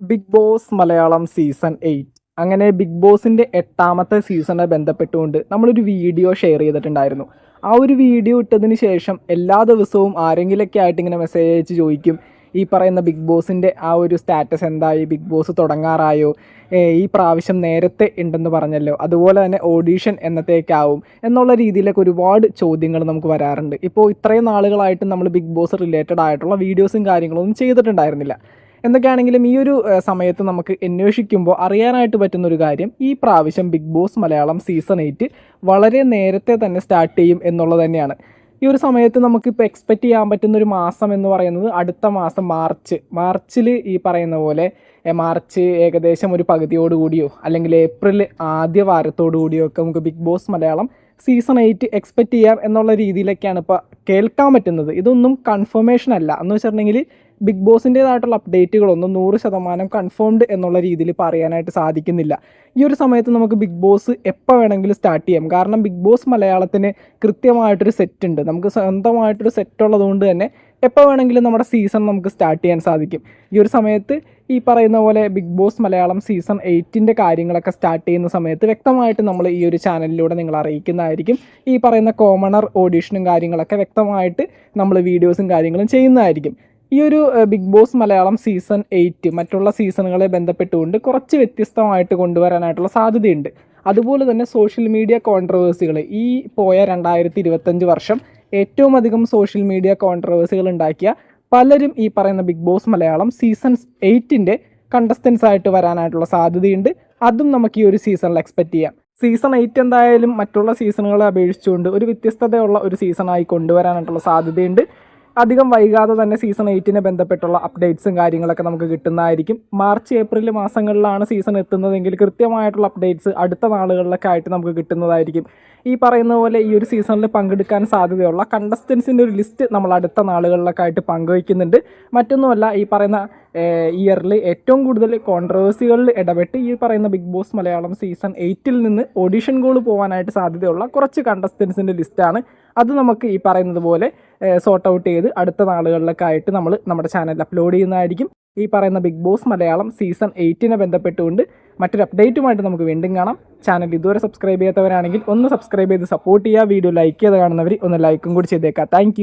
Big Boss Malayalam season 8 അങ്ങനെ big ബോസിൻ്റെ 8ാമത്തെ സീസണെ ബന്ധപ്പെട്ടുകൊണ്ട് നമ്മളൊരു വീഡിയോ ഷെയർ ചെയ്തിട്ടുണ്ടായിരുന്നു. ആ ഒരു വീഡിയോ ഇട്ടതിന് ശേഷം എല്ലാ ദിവസവും ആരെങ്കിലൊക്കെ ആയിട്ട് ഇങ്ങനെ മെസ്സേജ് അയച്ച് ചോദിക്കും, ഈ പറയുന്ന ബിഗ് ബോസിൻ്റെ ആ ഒരു സ്റ്റാറ്റസ് എന്തായി, ബിഗ് ബോസ് തുടങ്ങാറായോ, ഈ പ്രാവശ്യം നേരത്തെ ഉണ്ടെന്ന് പറഞ്ഞല്ലോ, അതുപോലെ തന്നെ ഓഡീഷൻ എന്നത്തേക്കാവും എന്നുള്ള രീതിയിലൊക്കെ ഒരുപാട് ചോദ്യങ്ങൾ നമുക്ക് വരാറുണ്ട്. ഇപ്പോൾ ഇത്രയും നാളുകളായിട്ട് നമ്മൾ ബിഗ് ബോസ് റിലേറ്റഡ് ആയിട്ടുള്ള വീഡിയോസും കാര്യങ്ങളൊന്നും ചെയ്തിട്ടുണ്ടായിരുന്നില്ല. എന്തൊക്കെയാണെങ്കിലും ഈ ഒരു സമയത്ത് നമുക്ക് അന്വേഷിക്കുമ്പോൾ അറിയാനായിട്ട് പറ്റുന്നൊരു കാര്യം, ഈ പ്രാവശ്യം ബിഗ് ബോസ് മലയാളം സീസൺ 8 വളരെ നേരത്തെ തന്നെ സ്റ്റാർട്ട് ചെയ്യും എന്നുള്ളത് തന്നെയാണ്. ഈ ഒരു സമയത്ത് നമുക്കിപ്പോൾ എക്സ്പെക്റ്റ് ചെയ്യാൻ പറ്റുന്നൊരു മാസം എന്ന് പറയുന്നത് അടുത്ത മാസം മാർച്ചിൽ ഈ പറയുന്ന പോലെ മാർച്ച് ഏകദേശം ഒരു പകുതിയോടുകൂടിയോ അല്ലെങ്കിൽ ഏപ്രിൽ ആദ്യ വാരത്തോടു കൂടിയോ ഒക്കെ നമുക്ക് Bigg Boss Malayalam season 8 expect ചെയ്യാം എന്നുള്ള രീതിയിലൊക്കെയാണ് ഇപ്പോൾ കേൾക്കാൻ പറ്റുന്നത്. ഇതൊന്നും കൺഫർമേഷൻ അല്ല എന്ന് വെച്ചിട്ടുണ്ടെങ്കിൽ ബിഗ് ബോസിൻ്റേതായിട്ടുള്ള അപ്ഡേറ്റുകളൊന്നും 100% കൺഫേംഡ് എന്നുള്ള രീതിയിൽ പറയാനായിട്ട് സാധിക്കുന്നില്ല. ഈ ഒരു സമയത്ത് നമുക്ക് ബിഗ് ബോസ് എപ്പോൾ വേണമെങ്കിലും സ്റ്റാർട്ട് ചെയ്യാം. കാരണം ബിഗ് ബോസ് മലയാളത്തിന് കൃത്യമായിട്ടൊരു സെറ്റ് ഉണ്ട്. നമുക്ക് സ്വന്തമായിട്ടൊരു സെറ്റ് ഉള്ളതുകൊണ്ട് തന്നെ എപ്പോൾ വേണമെങ്കിലും നമ്മുടെ സീസൺ നമുക്ക് സ്റ്റാർട്ട് ചെയ്യാൻ സാധിക്കും. ഈ ഒരു സമയത്ത് ഈ പറയുന്ന പോലെ ബിഗ് ബോസ് മലയാളം സീസൺ 8 കാര്യങ്ങളൊക്കെ സ്റ്റാർട്ട് ചെയ്യുന്ന സമയത്ത് വ്യക്തമായിട്ട് നമ്മൾ ഈ ഒരു ചാനലിലൂടെ നിങ്ങൾ അറിയിക്കുന്നതായിരിക്കും. ഈ പറയുന്ന കോമണർ ഓഡീഷനും കാര്യങ്ങളൊക്കെ വ്യക്തമായിട്ട് നമ്മൾ വീഡിയോസും കാര്യങ്ങളും ചെയ്യുന്നതായിരിക്കും. ഈ ഒരു ബിഗ് ബോസ് മലയാളം സീസൺ 8 മറ്റുള്ള സീസണുകളെ ബന്ധപ്പെട്ടുകൊണ്ട് കുറച്ച് വ്യത്യസ്തമായിട്ട് കൊണ്ടുവരാനായിട്ടുള്ള സാധ്യതയുണ്ട്. അതുപോലെ തന്നെ സോഷ്യൽ മീഡിയ കോൺട്രവേഴ്സികൾ, ഈ പോയ 2025 വർഷം ഏറ്റവും അധികം സോഷ്യൽ മീഡിയ കോൺട്രവേഴ്സികൾ ഉണ്ടാക്കിയ പലരും ഈ പറയുന്ന Bigg Boss Malayalam season 8 contestants ആയിട്ട് വരാനായിട്ടുള്ള സാധ്യതയുണ്ട്. അതും നമുക്ക് ഈ ഒരു സീസണിൽ എക്സ്പെക്റ്റ് ചെയ്യാം. സീസൺ 8 എന്തായാലും മറ്റുള്ള സീസണുകളെ അപേക്ഷിച്ചുകൊണ്ട് ഒരു വ്യത്യസ്തതയുള്ള ഒരു സീസണായി കൊണ്ടുവരാനായിട്ടുള്ള സാധ്യതയുണ്ട്. അധികം വൈകാതെ തന്നെ സീസൺ 8 ബന്ധപ്പെട്ടുള്ള അപ്ഡേറ്റ്സും കാര്യങ്ങളൊക്കെ നമുക്ക് കിട്ടുന്നതായിരിക്കും. മാർച്ച് ഏപ്രിൽ മാസങ്ങളിലാണ് സീസൺ എത്തുന്നതെങ്കിൽ കൃത്യമായിട്ടുള്ള അപ്ഡേറ്റ്സ് അടുത്ത നാളുകളിലൊക്കെ ആയിട്ട് നമുക്ക് കിട്ടുന്നതായിരിക്കും. ഈ പറയുന്ന പോലെ ഈ ഒരു സീസണിൽ പങ്കെടുക്കാൻ സാധ്യതയുള്ള കണ്ടസ്റ്റൻസിൻ്റെ ഒരു ലിസ്റ്റ് നമ്മൾ അടുത്ത നാളുകളിലൊക്കെ ആയിട്ട് പങ്കുവയ്ക്കുന്നുണ്ട്. മറ്റൊന്നുമല്ല, ഈ പറയുന്ന ഇയറിൽ ഏറ്റവും കൂടുതൽ കോൺട്രവേഴ്സികളിൽ ഇടപെട്ട് ഈ പറയുന്ന ബിഗ് ബോസ് മലയാളം സീസൺ 8 നിന്ന് ഓഡിഷൻ കോൾ പോകാനായിട്ട് സാധ്യതയുള്ള കുറച്ച് കണ്ടസ്റ്റൻസിൻ്റെ ലിസ്റ്റാണ്. അത് നമുക്ക് ഈ പറയുന്നത് പോലെ സോർട്ട് ഔട്ട് ചെയ്ത് അടുത്ത നാളുകളിലൊക്കെ ആയിട്ട് നമ്മൾ നമ്മുടെ ചാനലിൽ അപ്ലോഡ് ചെയ്യുന്നതായിരിക്കും. ഈ പറയുന്ന ബിഗ് ബോസ് മലയാളം സീസൺ 8 ബന്ധപ്പെട്ടുകൊണ്ട് മറ്റൊരു അപ്ഡേറ്റുമായിട്ട് നമുക്ക് വീണ്ടും കാണാം. ചാനൽ ഇതുവരെ സബ്സ്ക്രൈബ് ചെയ്യാത്തവരാണെങ്കിൽ ഒന്ന് സബ്സ്ക്രൈബ് ചെയ്ത് സപ്പോർട്ട് ചെയ്യുക. വീഡിയോ ലൈക്ക് ചെയ്ത് കാണുന്നവർ ഒന്ന് ലൈക്കും കൂടി ചെയ്തേക്കാം. താങ്ക്